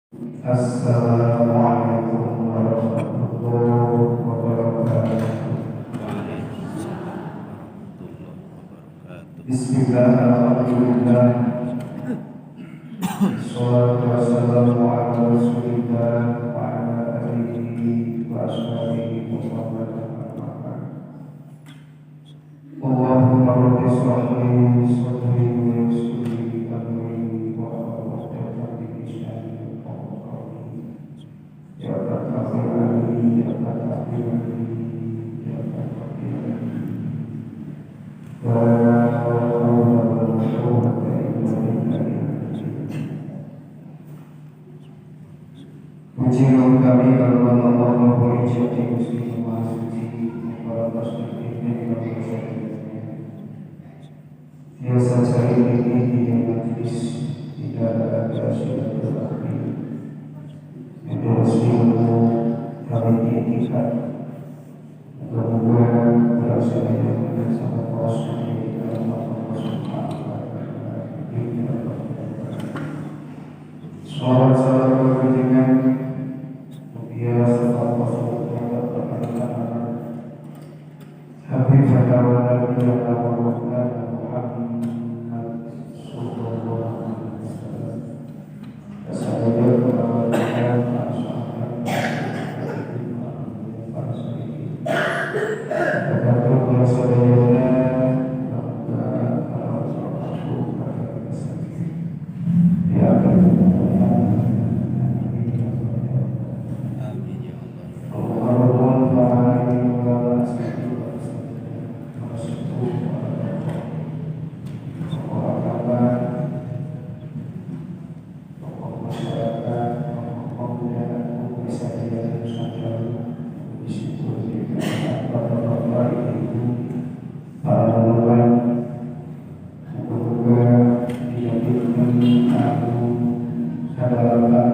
Assalamualaikum warahmatullahi wabarakatuh. Waalaikumsalam warahmatullahi wabarakatuh. Bismillahirrahmanirrahim. Wassalatu wassalamu ala Rasulillah wa ala alihi wa ashabihi wa man wala. Allahumma rabbi shrah li sadri wa yassir li amri wa hlul 'uqdatam min lisani yafqahu qawli. Ya Rabbi ya Rabbi ya Rabbi. Puji kami kalau Allah mengucapkan muslim maha suci para muslimin yang bersahaja. Biasa cari ini di majlis tidak ada silaturahmi. Itu semua kami inginkan. Semoga berhasil dengan sangat positif dalam Salawat salam kepentingan biasa Allah berkata Habib Fatawa Nabi Muhammad Sallallahu Alaihi Wasallam. Saya berkata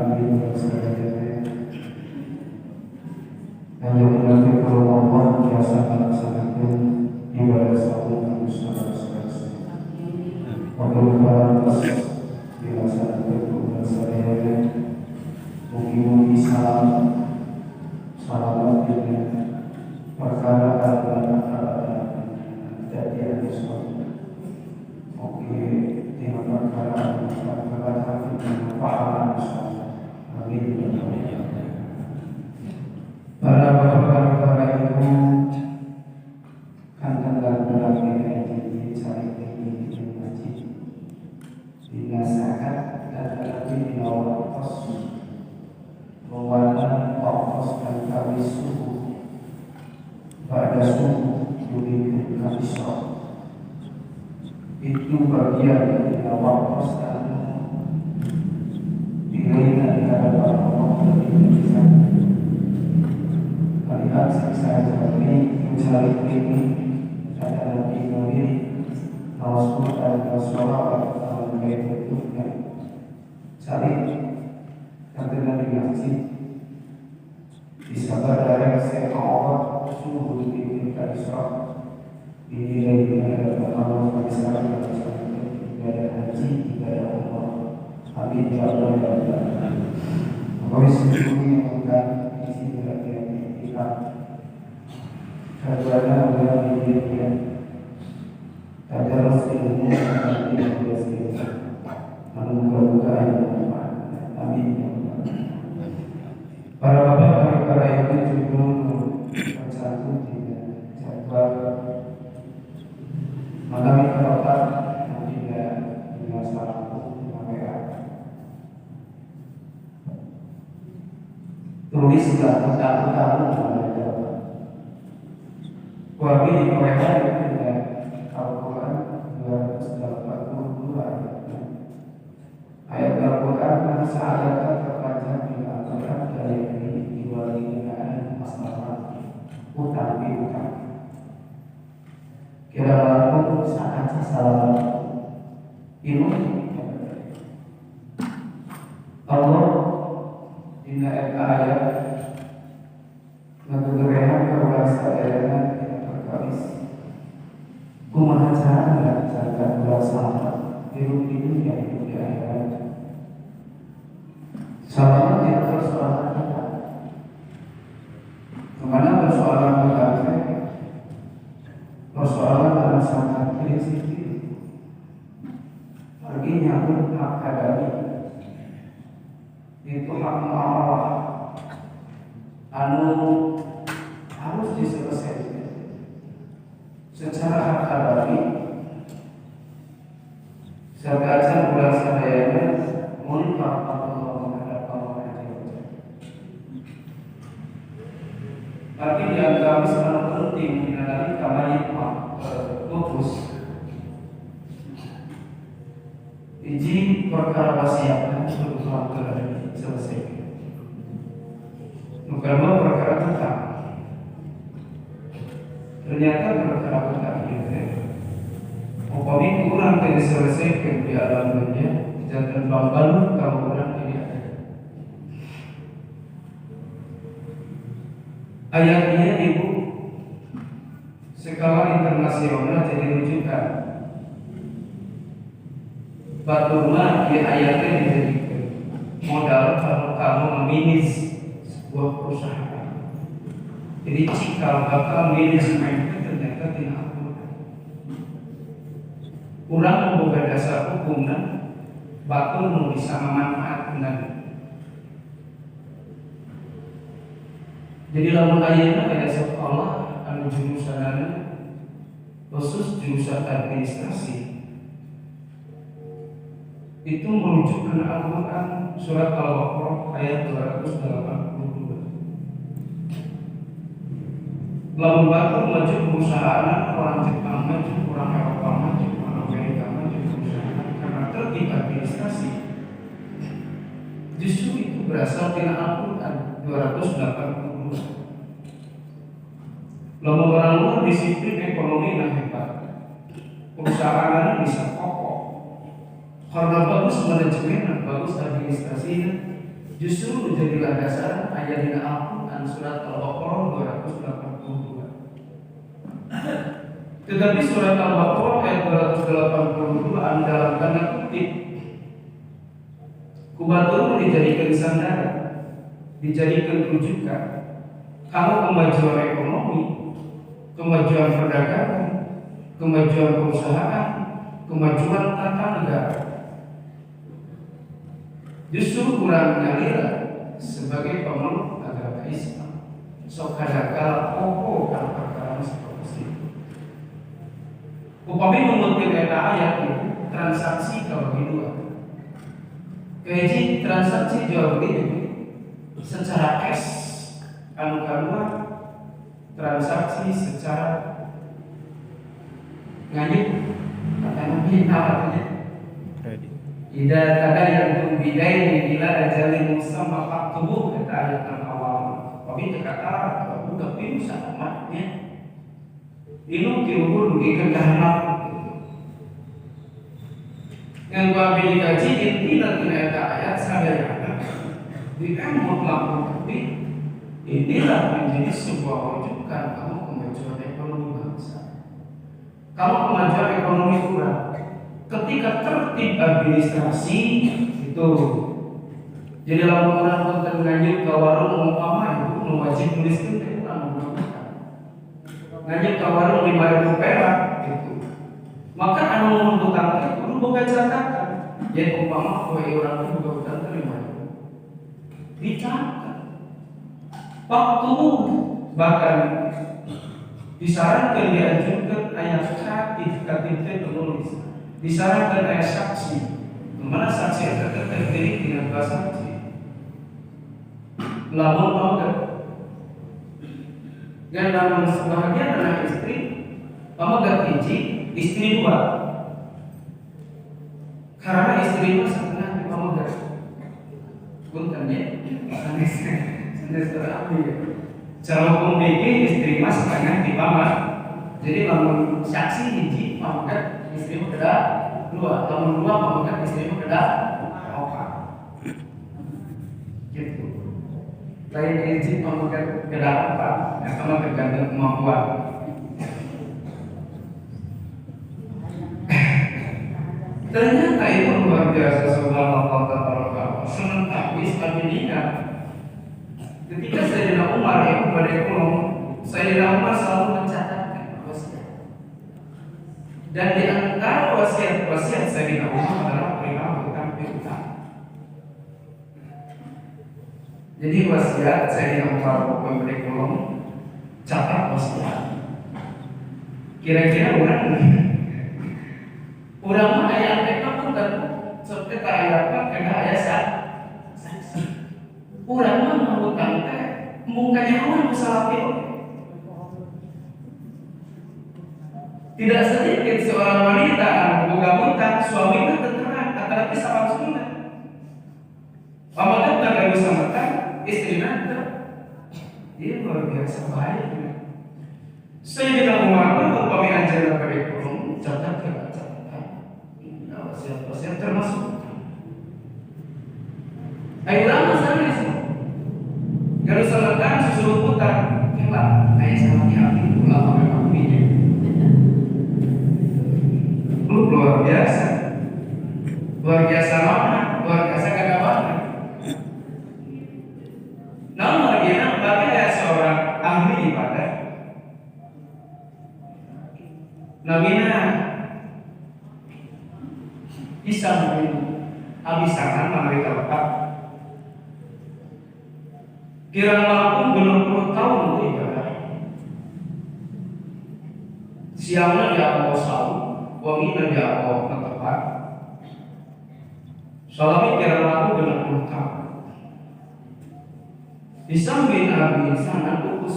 Amin ya Allah. Hanya mengerti kalau Allah biasa melaksanakan ibadah saum secara selesai. Apabila dilaksanakan kepada saya, mungkin salam dengan perkara jadi ada suatu mungkin dengan perkara dengan pahala. Amin. Para bapak-bapak ibu kan tengah berlangsung di cari ini di masjid binasakan dan terlebih dinawar pos mewarna pos dan kami subuh pada subuh duri kami sok itu bagian dari dinawar pos dan dirinya ada orang lebih besar. Melihat saya seperti mencari ini adalah ini Rasul dan Rasulullah dalam hidupnya. Cari karena di masjid bisa berada sekolah subuh di Isra dinilai dengan pertama pada ibadah haji ibadah umrah. Amin ya Allah ya Allah. Kami sendiri mengangkat isi perhatian kita. Karena Allah dirinya tadarus ilmu dan ilmu menunggu yang bermanfaat. Amin ya Allah. Para bapak para ibu juga bersatu di jadwal malam kerotak yang tidak masalah tulis sudah tahun-tahun Wabi mereka itu Al-Quran 282 ayat Al-Quran yang sahadat terpanjang di Al-Quran dari diwalikan masalah utang piutang. Kira-kira pun saat salah ilmu Allah di ayat mengerehan kewasa daerah kumaha cara jaga bersama hidup yang hidup di akhirat. Salam banyak persoalan kita. Kemana persoalan kita? Persoalan dalam sangat prinsip. Artinya hak adami itu hak muamalah anu harus diselesaikan secara hak adami. Sebaca bulan sadayana munkar Allah menghadap Allah. Tapi di antara sangat penting mengenai kamayit putus. Iji perkara wasiat berusaha telah selesai. Nukarma perkara tetap. Ternyata perkara tetap itu. Upami kurang dari selesaikan di alam dunia, jangan bangbalu kalau kurang ini ada. Ayatnya ibu skala internasional jadi rujukan. Baturma di ayatnya dijadikan modal kalau kamu meminis sebuah perusahaan. Jadi jika bakal manajemen ternyata tidak kurang membuka dasar hukum dan batur mau bisa memanfaatkan. Jadi lamun ayatnya kayak sekolah anu jurusanana khusus jurusan administrasi itu merujuk ke Al-Quran surat Al-Baqarah ayat 282. Lamun batur maju perusahaan orang Jepang maju, orang Eropa maju, orang Amerika maju perusahaan karena tertib administrasi. Justru itu berasal dari Al-Quran 282. Lamun orang luar disiplin ekonomi yang hebat, perusahaan bisa kokoh. Karena bagus manajemen dan bagus administrasinya, justru menjadi landasan ayat di Al-Quran surat Al-Baqarah 282. Tetapi surat Al-Baqarah ayat 282 dalam tanda kutip kubatur dijadikan sandaran, dijadikan rujukan. Kalau kemajuan ekonomi, kemajuan perdagangan, kemajuan perusahaan, kemajuan tata negara, justru kurang mengalir sebagai pemeluk agama Islam. Sok kadang-kala pokok kalau perkara seperti itu. Upami mengutip ayat itu transaksi kalau dua. Keji transaksi jual beli secara cash, anu kedua transaksi secara nganyut kata Nabi artinya ida kada yang tumbidai bila ajalin musamma faktubu kata ayat awal. Tapi kata buka pintu sahabatnya inu tiubur di kedahanap yang babi dikaji intinya tidak ayat sadayana di mutlak tapi inilah menjadi sebuah rujukan kamu kemajuan ekonomi bangsa, kamu kemajuan ekonomi kurang ketika tertib administrasi itu. Jadi lalu orang konten lanjut ke warung umpama itu wajib tuliskan itu kurang menggunakan lanjut ke warung 5.000 perak itu, maka anu membutuhkan itu perlu buka catatan. Jadi umpama kue orang itu buka terima dicatat waktu bahkan disarankan dianjurkan ayat KTP penulis, disarankan ayat saksi, mana saksi yang terdiri dengan dua saksi. Lamun order dan lamun sebahagian anak istri pemegang istri dua karena istri itu setengah di pemegang punten ya cara hukum fikih istri mas setengah di paman. Jadi lamun saksi hiji pemegang istri kedua dua, lamun dua pemegang istri kedua opat gitu. Lain izin pemegang kedalaman, yang sama tergantung kemampuan. Ternyata itu luar biasa, subhanallah tabarakallah. Sementara istabilika ketika Sayyidina Umar itu pada kolom, Sayyidina Umar selalu mencatatkan wasiat. Dan di antara wasiat Sayyidina Umar adalah perihal hutang piutang. Jadi wasiat Sayyidina Umar memberi kolom, catat wasiat. Kira-kira orang ayat mereka pun seperti ayat kena ayat saksi. Orang mah hutang teh mukanya orang salah pilih. Tidak sedikit seorang wanita buka hutang suaminya tertekan tetapi sama sunnah. Pamannya tak bisa makan istrinya ter. Dia luar biasa baik. Sayyidina Umar umpami anjana pada kurung catat wasiat termasuk. Ayo lama sana sih. Kalau selesai susuruh putar, kelak ayah sama hati ulama memang pinjam. Luar biasa, luar biasa mana, luar biasa kagak banget. Namun bagaimana bagi seorang ahli ibadah, namanya bisa abisangan mengalami terletak. Kirang mampu 20 tahun beribadah. Siangnya dia mau sahur, wanginya dia mau ketepat. Soalnya kirang mampu 20 tahun. Disambil Nabi sangat fokus.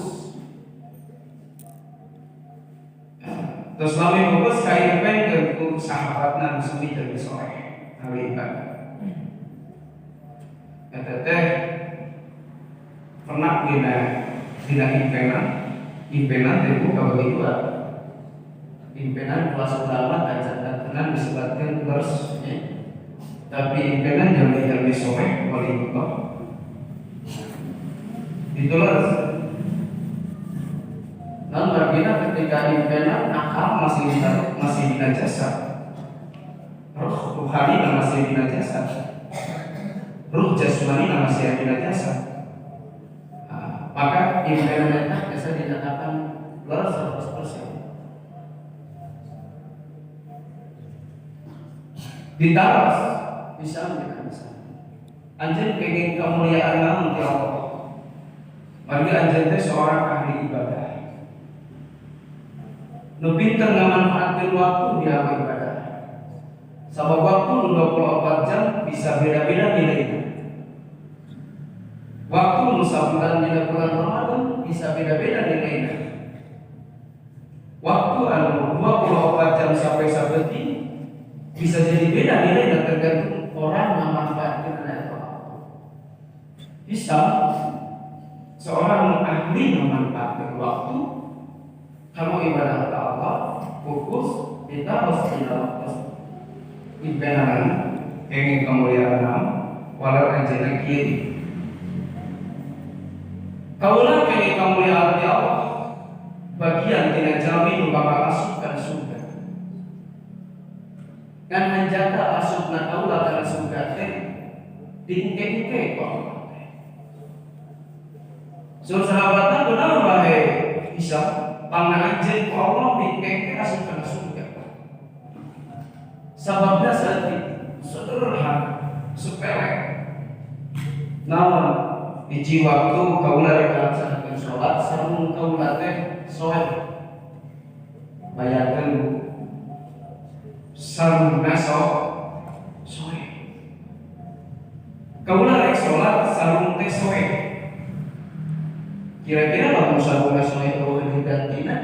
Terus Nabi fokus kain pen ke sahabat Nabi Sumi dari sore hari ibadah. Teh pernah bina impenan itu kalau itu impenan kelas ulama dan disebutkan terus ya. Tapi impenan jam sore kalau itu itulah. Lalu berbeda ketika impenan akal masih bina jasa, roh ruhani masih bina jasa, roh jasmani masih bina jasa. Maka impenan mereka bisa dinyatakan luar 100%. Ditaras bisa menjadi bisa. Anjir pengen kemuliaan namun ya Allah. Bagi anjir itu seorang ahli ibadah. Nu pinter ngamanfaatin waktu dia ibadah. Sabab waktu 24 jam bisa beda-beda nilainya. Waktu sabulan di bulan Ramadan bisa beda-beda nilainya. Waktu 24 jam sampai sabeti bisa jadi beda nilainya tergantung orang memanfaatkan itu. Bisa seorang ahli memanfaatkan waktu. Kamu ibadah kepada Allah, fokus kita harus tidak impenan ingin kemuliaan walau anjana kiri. Kaulah ingin kemuliaan Allah, bagian tidak jamin bakal masukkan surga. Dan menjaga asupna kaulah dalam surga diingke-ingke kok. Sahabatnya benar bahaya bisa panganjin Allah diingke asupkan surga. Sebabnya sederhana, sepele. Namun di jiwa itu kaulah melaksanakan sholat, sarung kaulah teh sholat. Bayarkan sarung naso sholat. Kaulah rek sholat, sarung teh sholat. Kira-kira kalau sarung naso itu boleh diganti nak,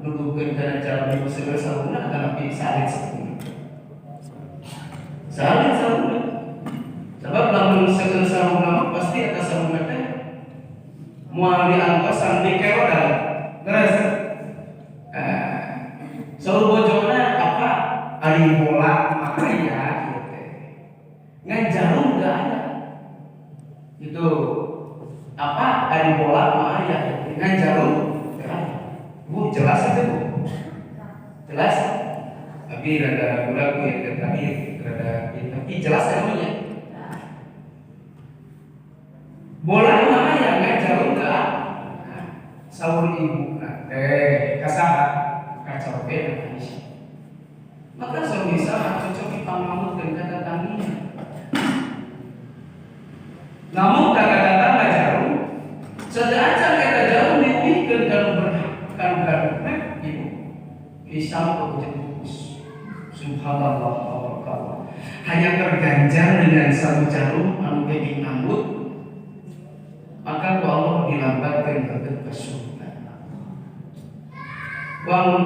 nutupkan karena cara dibersihkan sarungnya akan lebih salin seperti salin sarungnya. Sebab lamun sekeun sarung nama pasti atas sarung teh moal diantos sampai kerodan. Terus sarung bojona apa? Ari bola maka ya gitu. Ngan jarum enggak ada. Itu apa? Ari bola mah ya ngan jarum enggak ada. Bu jelas itu Bu. Jelas? Tapi rada ragu-ragu ya, tapi jelas namanya. Bola mana yang ngajar enggak? Sahur ibu kasaha kacau beda Aisyah. Maka suami bisa cocok dipamamut dan kata tanginya. Namun kata-kata ngajaru sedangkan kata jauh diuihkan dan berkan ibu kisah berjemput subhanallah Allah hanya terganjar dengan satu jarum anu kenging nambut maka Allah dilambatkan ke surga. Bangun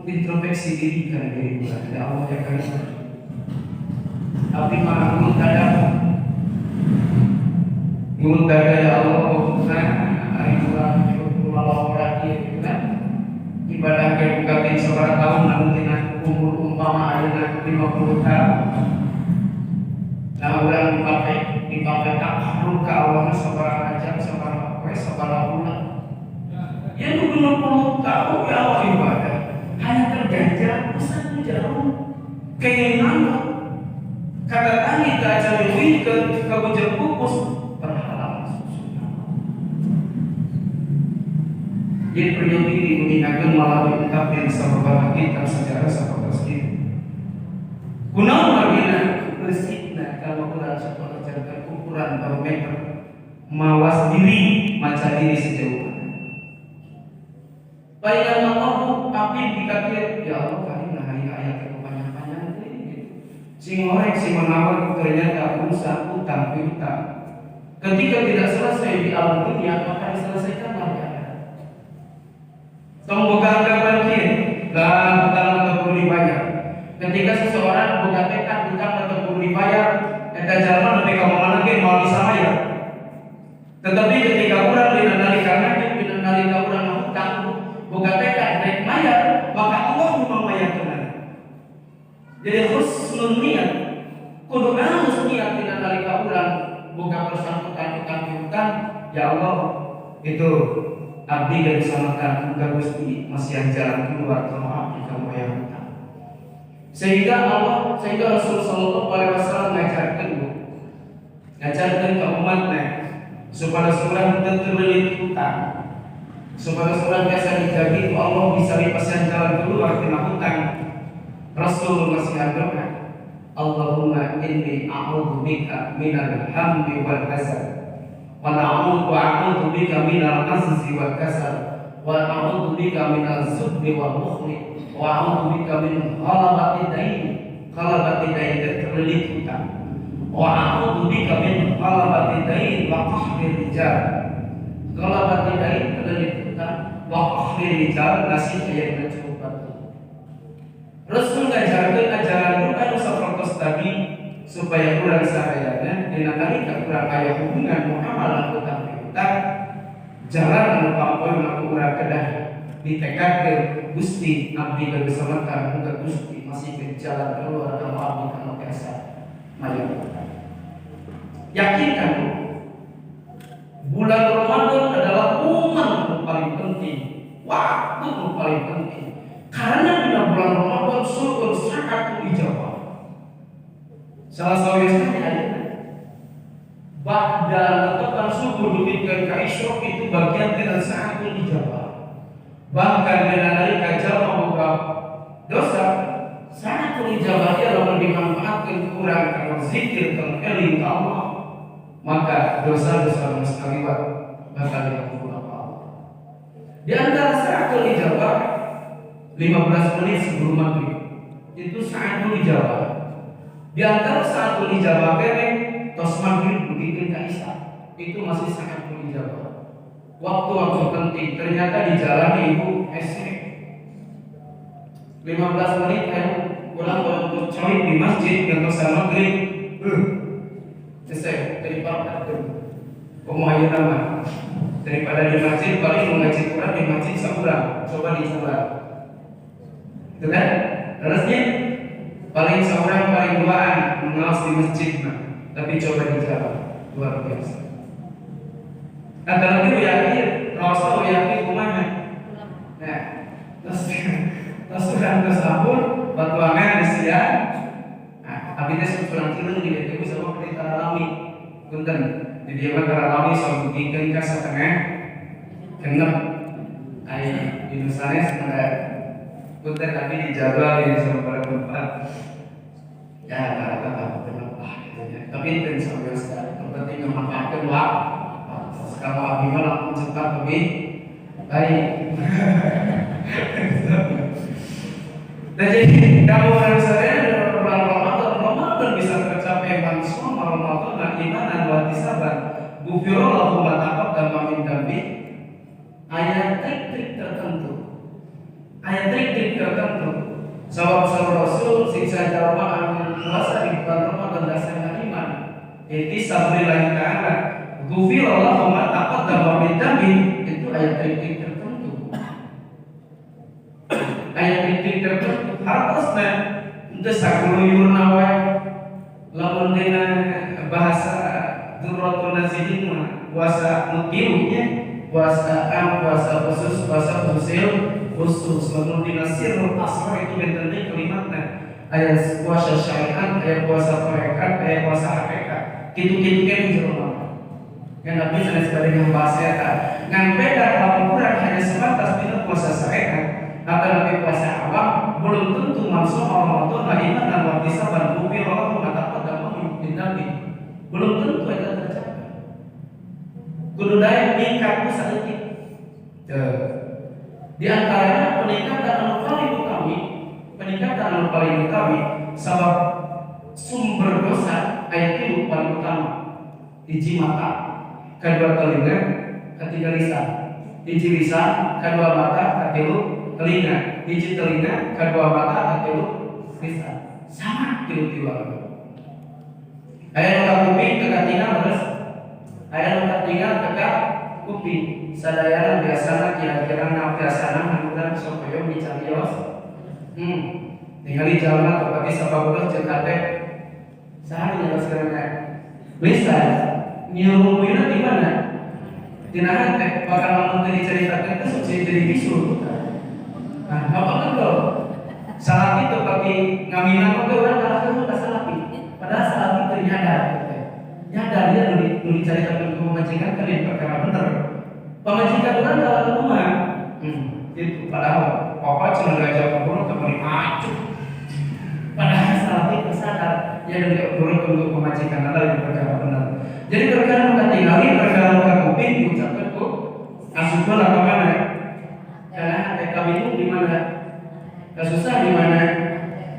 introspeksi diri karena diri kita tidak Allah yang kami tapi maha Muntah ya Allah hari bulan ibadah kebukatin sebarang tahun nanti umur umpama ada 50 tahun. Nah orang dipakai takaruk ke awalnya sebarang aja sebarang bulan. Ya 20 tahun ya Allah ibadah hanya terganjar pesan jauh keinginan kata tani ke aja lebih ke bujur pupus Jadi periode ini menggunakan melalui ungkapan sahabat kita sejarah sahabat kita. Kunaon margina bersihna kalau ukuran sekolah jaga ukuran barometer mawas diri maca diri sejauh mana. Baiklah Allah tapi dikatakan ya Allah kali nah ayat panjang-panjang ini. Sing orek sing menawar ternyata urusan utang piutang. Ketika tidak selesai di alam dunia maka diselesaikan lagi. Membuka banjir dan hutang atau perlu dibayar. Ketika seseorang buka tekad hutang atau perlu dibayar, kita jalan lebih kamu lagi mau sama ya. Tetapi ketika orang dinandali orang hutang, buka tekad naik bayar, maka Allah membayarkan. Jadi husnul niat, kudu halus niat dinandali orang buka bersangkutan hutang, ya Allah itu. Abdi dari samakan muka Gusti masih jalan keluar sama abdi kamu yang hutang. Sehingga Rasul Sallallahu Alaihi Wasallam ngajarkan ke umatnya supaya seorang terlilit hutang, supaya seorang biasa dijaga Allah bisa dipasang jalan keluar kena hutang. Rasul masih berdoa, Allahumma inni a'udzubika minal hammi wal hazan. Wa a'udzu bika minal azzi wal kasal wa a'udzu bika minal zubni wal bukhli wa a'udzu bika min ghalabati dain terlilit hutang wa a'udzu bika min ghalabati dain wa qahri rijal ghalabati dain terlilit hutang wa qahri rijal nasib yang mencukup. Rasul ngajarkan ajaran doa saprotos tadi supaya kurang sahayana dinamika kurang kaya hubungan muamalah hutang piutang jalan anu pampoe anu urang kedah ditekadkeun Gusti abdi ka besamatan muga Gusti masih ke jalan keluar ka abdi kana biasa maya yakinkan bulan Ramadan adalah momen yang paling penting waktu yang paling penting karena di bulan Ramadan surga sangat dijawab. Salah satunya ada ba'da letupan subuh demikian kaisrok itu bagian dengan sangat dijawab. Bahkan dengan nalika jalma membuka dosa sangat dijawab dia lalu dimanfaatkan kurang karena zikir dan eling Allah maka dosa-dosa sekaliwat bakal diampuni Allah. Di antara saat dijawab 15 menit sebelum maghrib itu sangat dijawab. Di antara saat dijawab tos maghrib begitu Isya itu masih sangat dijawab. Waktu-waktu penting ternyata dijalani ibu SD 15 menit pulang untuk coy di masjid yang tos maghrib selesai daripada pemuayaan nama daripada di masjid paling mengaji Quran di masjid sebulan coba dicoba itu kan terusnya paling seorang paling duaan mengawas di masjid tapi coba dijawab luar biasa. Antara itu yakin Rasul yakin kumanya. Nah terus sudah tersabun batuangan sia. Nah, abi teh susulan kileung di dieu sama seperti taralami. Punten, di dieu mah taralami sabugikeun ka satengah genep. Ai di nusane sebenarnya punten abi dijaga di beberapa tempat. Ya, rata-rata kenapa gitu ya. Tapi itu sampai sekarang penting memanfaatkan waktu. Kalau abi mah langsung cepat lebih baik. Nah jadi kalau harus saya bulan Ramadan bisa tercapai langsung Ramadan dan iman dan sabar. Gufiro lahu ma taqaddama min dambi. Ayat trik-trik tertentu. Ayat trik-trik tertentu. Sahabat Rasul siksa jalmaan puasa di bulan Ramadan dasar iman. Itu sabrillahi ta'ala. Gufiro lahu ma taqaddama min dambi. Itu ayat trik-trik tertentu. Ayat trik-trik tertentu hartosna untuk sakuluyur nawe lamun dina bahasa Durratun Nazihin puasa mutilunya puasa am puasa khusus puasa khusus lamun dina sirrul asrar itu benteng kalimatna ayat puasa syariat ayat puasa tarekat ayat puasa hakikat kitu-kitu kan jero yang Nabi sebagai bahasa eta ngan beda lamun urang hanya sebatas dina puasa syariat atau Nabi puasa awam belum tentu masuk Ramadan iman dan waktu sabar bumi Allah mengatakan dalam Nabi belum tentu itu tercapai. Kudu daya meningkat sedikit. Di antaranya peningkatan anu paling utama sebab sumber dosa ayat itu paling utama. Hiji mata, kedua telinga, ketiga lisan. Hiji lisan, kedua mata, ketiga telinga, hiji telinga, kedua mata, ketilu lisan. Sama tilu-tilu. Aya nu kuping teka tinggal terus. Aya nu tinggal teka kuping. Sadayana biasana kira-kira biasana hanuran supaya dicarios. Ningali jalan tepati sababudah jeung ade. Saha dijelaskeun teh? Lisan. Nyuruhna di mana? Dina hate bakal lamun teu dicaritakeun teh suci jadi bisul. Nah, apa kan lo? Salah itu bagi ngaminan oke orang kalau salah padahal salah itu nyadar, nyadar dia dulu diceritakan ke pemajikan kan yang perkara bener. Pemajikan orang kalau rumah, itu padahal papa cuma ngajak ngobrol kembali acuh. Padahal salah itu sadar dia dari ngobrol ke pemajikan ada yang perkara bener. Jadi perkara muka tinggalin perkara muka kuping diucapkan kok asupun apa mana? Karena kamu di mana? Kasusah di mana?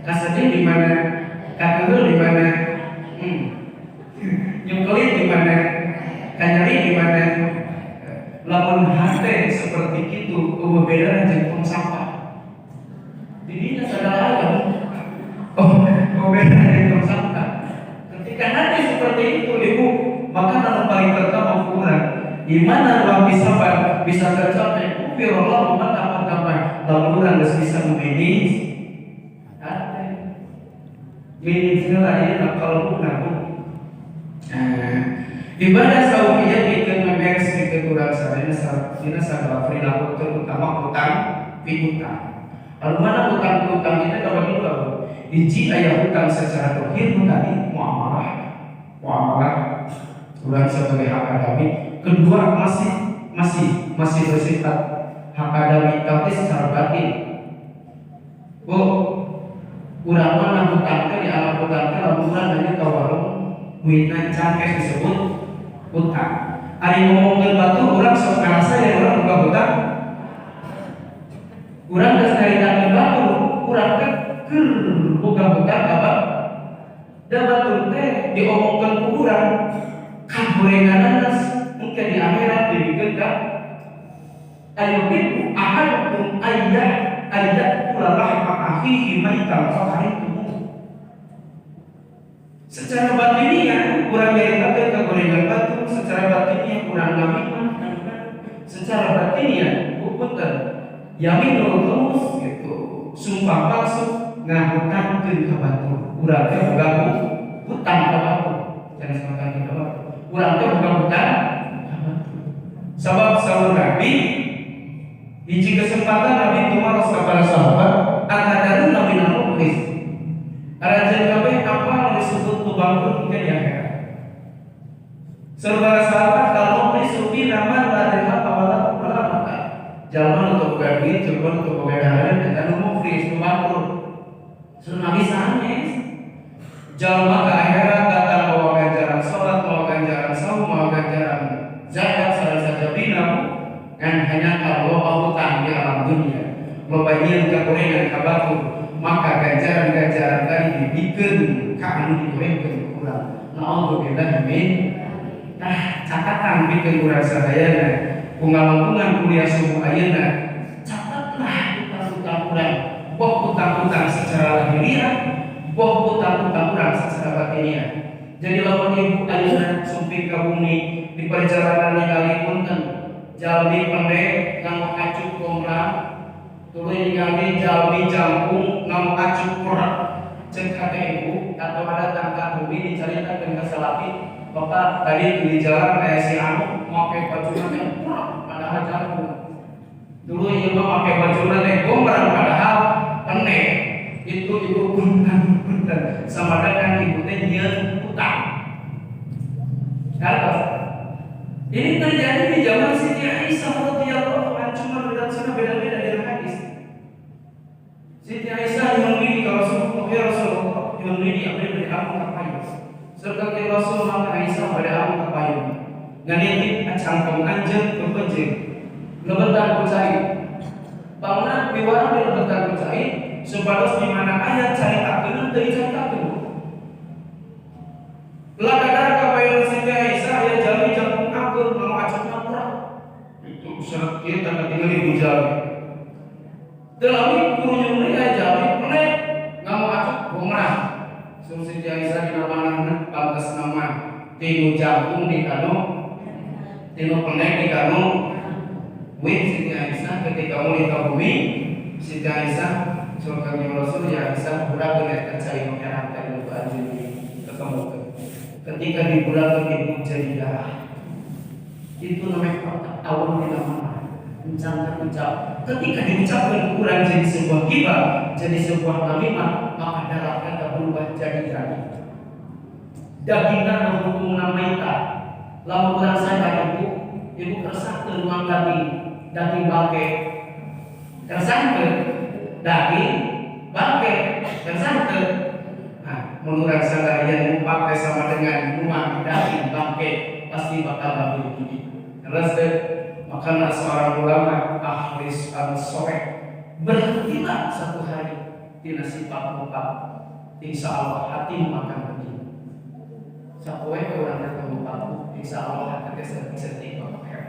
Kasedih di mana? Kakelu di mana? Nyukelin di mana? Kanyari di mana? Lamun hati seperti itu, beda dengan tong sampah. Dirinya sadar alam. Beda dengan tong sampah. Ketika hati seperti itu, ibu, maka dalam paling pertama ukuran iman dan waktu sabar bisa tercapai. Firullah umat apa lalu orang bisa memanage lah ya kalau bukan ibadah sawiyah bikin memberes kurang sadana sadar perilaku terutama utang piutang. Lalu mana utang itu kalau dulu hiji aya utang secara dohir tadi muamalah orang sebagai hak adami. Kedua masih bersifat hak adami tapi secara batin. Urang mana hutangnya di alam hutangnya lalu urang hanya ke warung duitnya cangkes disebut hutang. Ari ngomongin batu urang sok ngerasa ya urang buka hutang. Urang geus ngarindakeun batu, urang teh buka hutang apa? Da batu teh diomongkeun ku urang kagorenganan mungkin di akhirat dibikeun ka ayuhibbu ahadukum ayat rahma akhihi maitan fa'arifuhu. Secara batinnya kurang nyaritakeun kagorengan batu, secara batinnya kurang ngamiman, secara batinnya punten yaminul ghamus gitu. Sumpah palsu ngahutangkeun ka batu. Urang teh boga hutang ka batu. Jangan samakan ka batu. Urang teh boga hutang ka batu. Sabab sahur Nabi hiji kesempatan Nabi tumaros kepada sahabat akadarun minal mukhlis bangkrut mungkin di akhirat. Saudara sahabat, kalau disupi nama adalah awalan ulama, jalan untuk gaji, jalan untuk pegadaian, dan umum free itu bangkrut. Sudah bisa aneh. Jalan ke akhirat datang bawa ganjaran sholat, bawa ganjaran saum, bawa ganjaran zakat, salah saja bina, kan hanya kalau bawa hutang di alam dunia, membagian kekurangan kabatu, maka ganjaran-ganjaran tadi dibikin, kanu dikurangkan kurang. Alhamdulillah amin. Nah, catatan bikin kurang sadayana, pengalungan kuliah subuh ayana, catatlah hutang-hutang kurang, boh hutang-hutang secara lahiriah, boh hutang-hutang kurang secara batiniah. Jadi lawan ibu ayana sumping ke bumi di perjalanan kali punten, jalmi pendek ngamo acuk komra, tuluy ningali jalmi jampung ngamo acuk kurang. Cek kata ibu atau ada tangka bumi diceritakan ke salapi. Bapak tadi di jalan kayak si anu pakai baju yang kurang padahal jampung. Dulu ibu pakai baju yang gombrang padahal pendek. Itu ibu punten sama dengan ibu teh nyeun utang. Kalau ini terjadi di zaman Siti Aisyah radhiyallahu anha, cuma beda-beda dari hadis. Siti Aisyah yang ini kalau Rasulullah yang ini apa yang aku ngapain? Serta Rasul maka Aisyah pada aku ngapain? Nganiti cangkem anjeun kepenjeng. Lebetan kucai. Bangna biwara di lebetan kucai supados di mana ayat caritakeun teu dicaritakeun. Lakadar kapayon Siti Aisyah aya jalmi jampung ageun mau acukna kurang. Itu syarat kieu tanda tinggal di jalmi. Delami kurunyung deui aya jalmi penek ngamo acuk gomrah. Siti Aisyah di nama pantas nama tinu jampung di kanu tinu penek di kanu win. Siti Aisyah ketika mulai ke bumi, Siti Aisyah surganya Rasul ya Aisyah budak dengan tercari makanan dari lupa anjing ketemu. Ketika di budak ibu jadi darah, itu namanya awal di nama mencantar ucap. Ketika diucapkan kurang jadi sebuah gibah, jadi sebuah namimah, maka darah kata berubah jadi daging. Dagingnya berhukum namaita. Lalu kurang saya ibu kersahkan ruang daging bangke, kersahkan daging bangke, kersahkan. Nah, menurut saya yang pakai sama dengan ruang daging bangke pasti bakal bagus begini. Terus makanya seorang ulama ahli al-sorek berhentilah satu hari tina sifat muka, insya Allah hatimu akan begini. Sampai orang datang muka, insya Allah hati sedih pakai.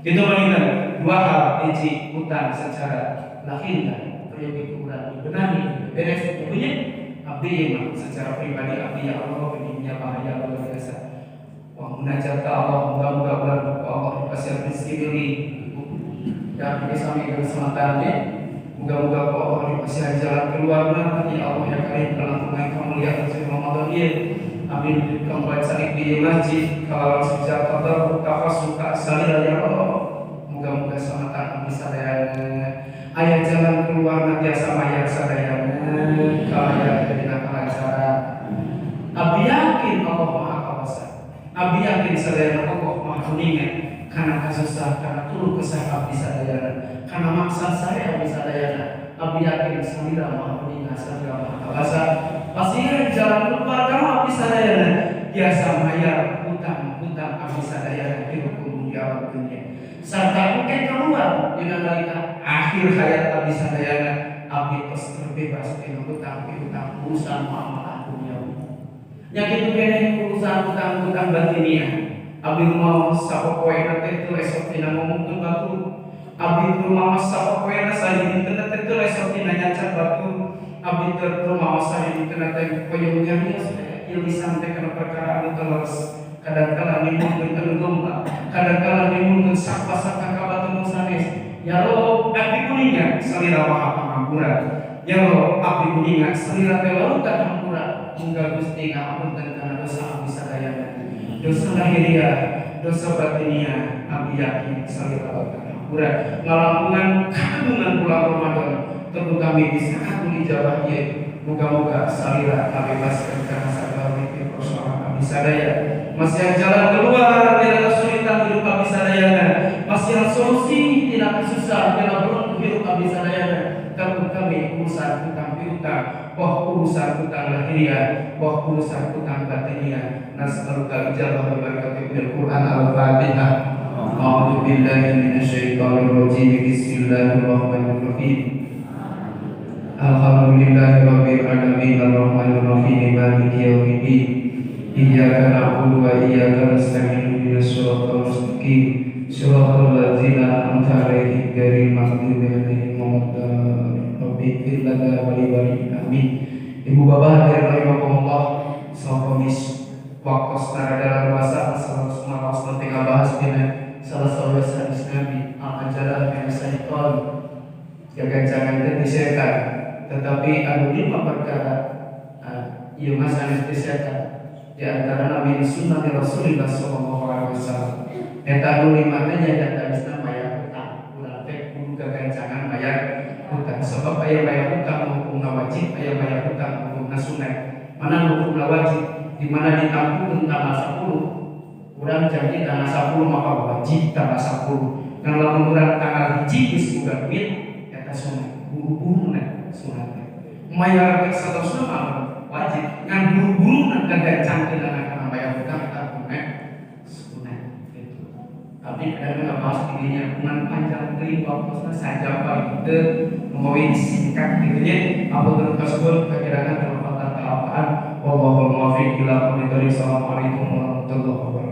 Kita mengingat dua hal, hiji utang secara lahiriah, terjadi kurang dibenahi, beres punya. Abdi yang secara pribadi abdi ya Allah begininya bahaya luar biasa. Wah munajat ke Allah, moga-moga bulan Allah dikasih rezeki beli dan bisa sampai keselamatannya. Moga-moga Allah dikasih jalan keluarnya. Ya Allah ya karim dalam tunai kemuliaan suci Ramadan ini. Amin. Kembali saling di masjid kalau sejak qadar tafas suka salih ya Allah. Moga-moga selamatan bisa ayat jalan keluar nanti sama yang sadayana kalau yang tidak kelancaran. Abi yakin Allah Maha Kuasa. Abi yakin sadayana Allah Maha Kuningan karena kasusah karena turun kesah abdi sadayana karena maksud saya abdi sadayana. Abi yakin samira Maha Kuningan samira Maha Kuasa. Pastikan jalan keluar kamu abdi sadayana biasa bayar hutang abdi sadayana di hukum di alam dunia. Serta mungkin keluar dengan nalika akhir hayat abdi sadayana abdi tos terbebas dengan hutang urusan muamalah dunia. Yang itu kene urusan hutang batiniah. Abdi rumah sapopoena teh teu esok tina ngomongkeun batu. Abdi rumah sapopoena salin teu teh esok tina nyacat batu. Abdi rumah salin teu teh poyong jarius ieu disampaikan perkara anu teles. Kadang-kala nimun tenggelam, kadang-kala nimun sapa-sapa kabatun sanes. Ya Allah, abdi kuningan salira maha pangampura. Ya Allah, abdi kuningan salira teh lautan hampura. Muga Gusti ngapunten kana dosa abdi sadayana. Dosa lahiriah, dosa batiniah, abdi yakin salira lautan hampura. Ngalampungan kagungan bulan Ramadan, tentu kami bisa katuli jawab ieu. Moga-moga salira kabebaskeun kana sabar kami sadaya. Masih yang jalan keluar dari kesulitan hidup kami sadayana. Masih yang solusi tidak susah dalam hidup kami sadayana. Kalau kami urusan hutang piutang, wah urusan hutang lahiriah, wah urusan hutang batiniah. Nas'aluka ijabah bibarakatil Quran al-Fatihah. A'udzu billahi minasyaitonir rajim. Bismillahirrahmanirrahim. Alhamdulillahirabbil alamin arrahmanir rahim maliki yaumiddin. Iyyaka na'budu wa iyyaka nasta'in ihdinas siratal mustaqim siratal ladzina an'amta 'alaihim ghairil maghdubi 'alaihim waladdallin. Rabbighfir lana wa li walidayna amin. Ibu bapak hadirin rahimakumullah, sahabat waktu setara dalam bahasa semua waktu tengah bahas dengan salah satu hadis Nabi al-ajalah yang syaitan jangan disetan, tetapi ada 5 perkara ia masalah disetan. Di antara Nabi sunnah Rasulullah SAW. Eta 5 nya dan Islam bayar hutang. Ulah teh kudu gagancangan bayar hutang. Sebab aya bayar hutang hukumna wajib, aya bayar hutang hukumna sunat. Mana hukumna wajib? Di mana ditampung tanggal 10. Urang janji tanggal 10 maka wajib tanggal 10. Dan lamun urang tanggal 1 geus boga duit eta sunat. Buru-buruna sunat. Mayar ke 100 wajib ngan buru-buru nak gancang kita nak bayar hutang kita sunat itu. Tapi kadang nggak bahas dirinya dengan panjang kering waktu saja pak itu mau disingkat gitu ya. Apa tersebut kira-kira terlepas kelapaan. Wallahul muwaffiq ila aqwamit thoriq. Assalamualaikum warahmatullahi wabarakatuh.